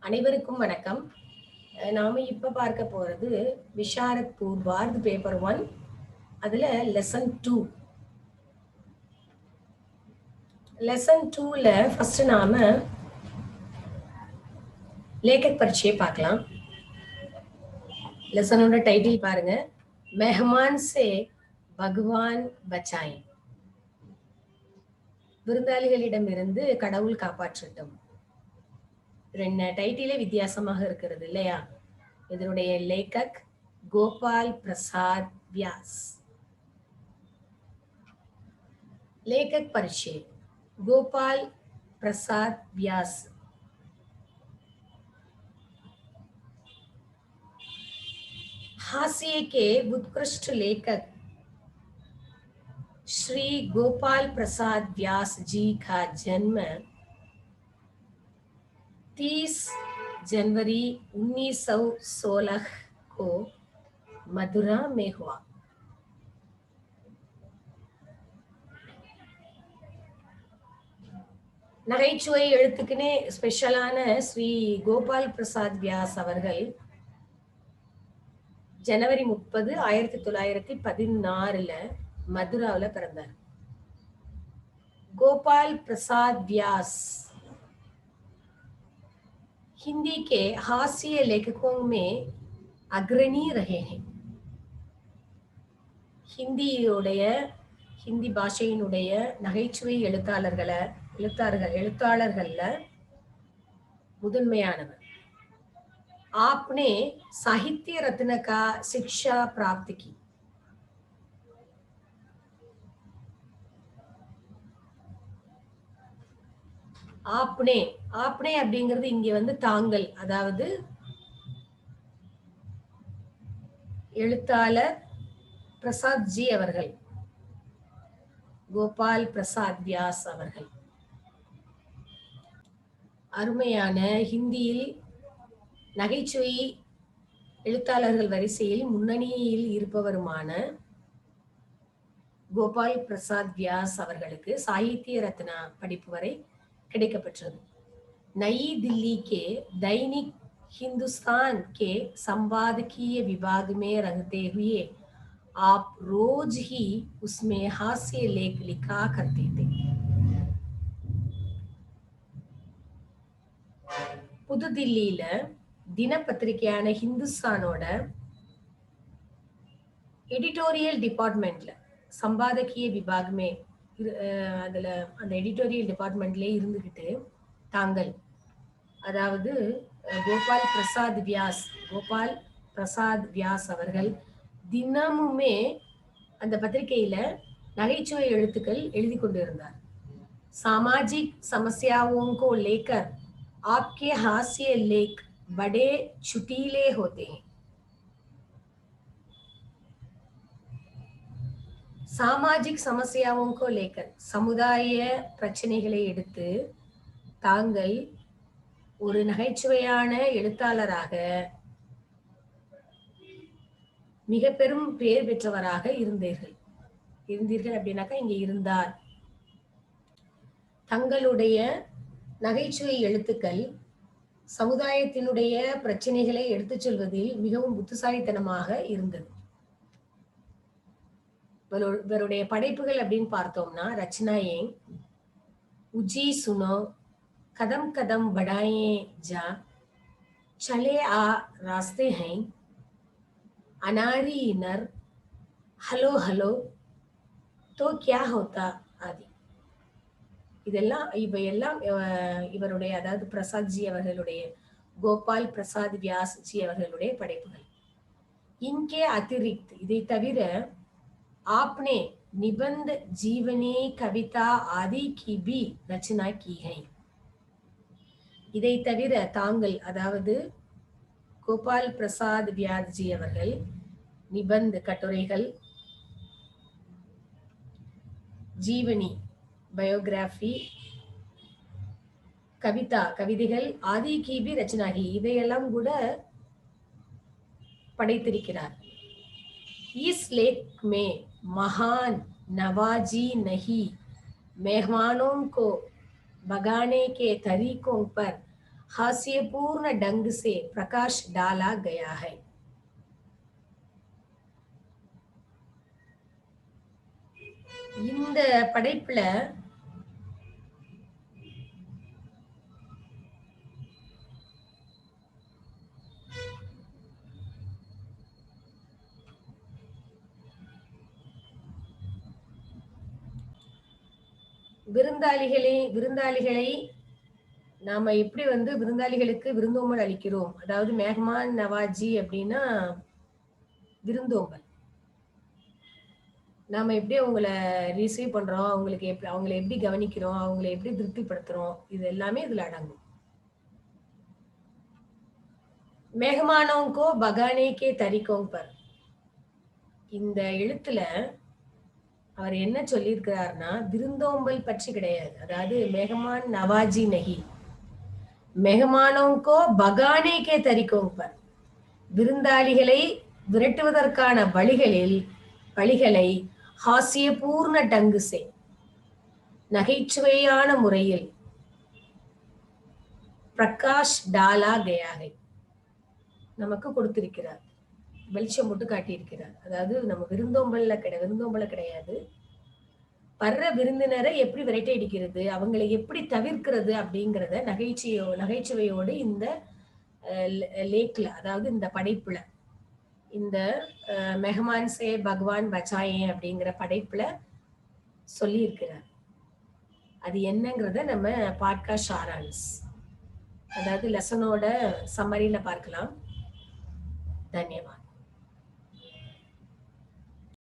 அனைவருக்கும் வணக்கம். நாம இப்ப பார்க்க போறது விஷாரத் பூர்வார்த் பேப்பர் 1. அதுல லெசன் 2. லெசன் 2ல ஃபர்ஸ்ட் நாம லேखक பரீட்சையை பார்க்கலாம். லெசனோட டைட்டில் பாருங்க, மெஹமான் சே பகவான் பச்சாயே. விருந்தாளிகளிடமிருந்து கடவுள் காப்பாற்றட்டும். ரெண்டு டைட்டிலே வித்தியாசமாக இருக்கிறது இல்லையா? இதனுடைய லேखक கோபால் பிரசாத் வியாஸ். लेखक परिचय गोपाल प्रसाद व्यास। हास्य के उत्कृष्ट लेखक श्री गोपाल प्रसाद व्यास जी का जन्म 30 जनवरी 1916 को मथुरा में हुआ। நகைச்சுவை எழுத்துக்குனே ஸ்பெஷலான ஸ்ரீ கோபால் பிரசாத் வியாஸ் அவர்கள் ஜனவரி 30, 1916 மதுராவில் பிறந்தார். गोपाल प्रसाद व्यास हिंदी के हास्य लेखकों में अग्रणी रहे हैं. हिंदी பாஷையினுடைய நகைச்சுவை எழுத்தாளர்கள்ல முதன்மையானவர். आपने साहित्य रत्न का शिक्षा प्राप्त की. आपने அப்படிங்கிறது இங்க தாங்கள், அதாவது எழுத்தாளர் பிரசாத் ஜி அவர்கள், கோபால் பிரசாத் வியாஸ் அவர்கள் அருமையான ஹிந்தியில் நகைச்சுவை எழுத்தாளர்கள் வரிசையில் முன்னணியில் இருப்பவருமான கோபால் பிரசாத் வியாஸ் அவர்களுக்கு சாகித்ய ரத்னா படிப்பு வரை கிடைக்கப்பெற்றது. नई दिल्ली के दैनिक हिंदुस्तान के संपादकीय विभाग में रहते हुए आप रोज ही उसमें हास्य लेख लिखा करते थे. புதுதில்லியில தினப்பத்திரிகையான ஹிந்துஸ்தானோட எடிட்டோரியல் டிபார்ட்மெண்ட்ல சம்பாதகிய விபாகமே அதுல அந்த எடிட்டோரியல் டிபார்ட்மெண்ட்லயே இருந்துகிட்டு தாங்கள், அதாவது கோபால் பிரசாத் வியாஸ் அவர்கள் தினமுமே அந்த பத்திரிகையில நகைச்சுவை எழுத்துக்கள் எழுதி கொண்டிருந்தார். सामाजिक समस्याओं को लेकर आपके हास्य लेख बड़े चुटीले होते हैं. सामाजिक समस्याओं को लेकर சமுதாய பிரச்சனைகளை எடுத்து தாங்கள் ஒரு நகைச்சுவையான எழுத்தாளராக மிக பெரும் பெயர் பெற்றவராக இருந்தீர்கள் அப்படின்னாக்கா இங்க இருந்தார். தங்களுடைய நகைச்சுவை எழுத்துக்கள் சமுதாயத்தினுடைய பிரச்சனைகளை எடுத்துச் சொல்வதில் மிகவும் புத்திசாலித்தனமாக இருந்தது. இவருடைய படைப்புகள் அப்படின்னு பார்த்தோம்னா, ரச்சனாயே உஜி சுனோ, கதம் கதம் படாயே ஜா, சலே ஆ ராஸ்தே ஹை, அனாரி இனர், ஹலோ ஹலோ, தோ கியா ஹோத்தா ஆதி. இவையெல்லாம் இவருடைய, அதாவது பிரசாத் ஜி அவர்களுடைய, கோபால் பிரசாத் வியாஸ் ஜி அவர்களுடைய படைப்புகள். இன்கே அதிரிக்த், இதை தவிர आपने निबंध जीवनी कविता आदि की भी रचना की है. இதை தவிர தாங்கள், அதாவது கோபால் பிரசாத் வியாஸ் ஜி அவர்கள் நிபந்த் கட்டுரைகள், ஜீவனி பயோகிராஃபி, கவிதைகள், ஆதி கி பி ரச்சனாகி, இதையெல்லாம் கூட படைத்திருக்கிறார். इस लेख में महान नवाजी नहीं, मेहमानों को भगाने के तरीकों पर हास्यपूर्ण ढंग से प्रकाश डाला गया है. இந்த படைப்புல விருந்தாளிகளை நாம எப்படி விருந்தாளிகளுக்கு விருந்தோம்பல் அளிக்கிறோம். அதாவது மெஹமான் நவாஜி அப்படின்னா விருந்தோம்பல். நாம எப்படி அவங்கள ரிசீவ் பண்றோம், அவங்களை எப்படி கவனிக்கிறோம், அவங்களை எப்படி திருப்திப்படுத்துறோம், இது எல்லாமே இதுல அடங்கும். மெஹமானோं को भगाने के तरीकों पर இந்த எழுத்துல அவர் என்ன சொல்லியிருக்கிறார்னா விருந்தோம்பல் பற்றி கிடையாது. அதாவது மெஹமான் நவாஜி நஹி, மெஹமானோं को भगाने के तरीकों पर விருந்தாளிகளை விரட்டுவதற்கான வழிகளை ஹாஸ்யபூர்ண டங்குசே நகைச்சுவையான முறையில் பிரகாஷ் டாலா கயாகை நமக்கு கொடுத்திருக்கிறார், வெளிச்சம் போட்டு காட்டியிருக்கிறார். அதாவது நம்ம விருந்தோம்பல கிடையாது, வர்ற விருந்தினரை எப்படி விரட்டி அடிக்கிறது, அவங்களை எப்படி தவிர்க்கிறது அப்படிங்கிறத நகைச்சுவையோடு இந்த லேக்ல, அதாவது இந்த படைப்புல, இந்த மெஹமான் சே பகவான் பச்சாயே அப்படிங்கிற படைப்புல சொல்லி இருக்கிறார். அது என்னங்கிறத நம்ம பாட்காஸ்ட் சாரான்ஸ், அதாவது லெசனோட சம்மரியில பார்க்கலாம். धन्यवाद.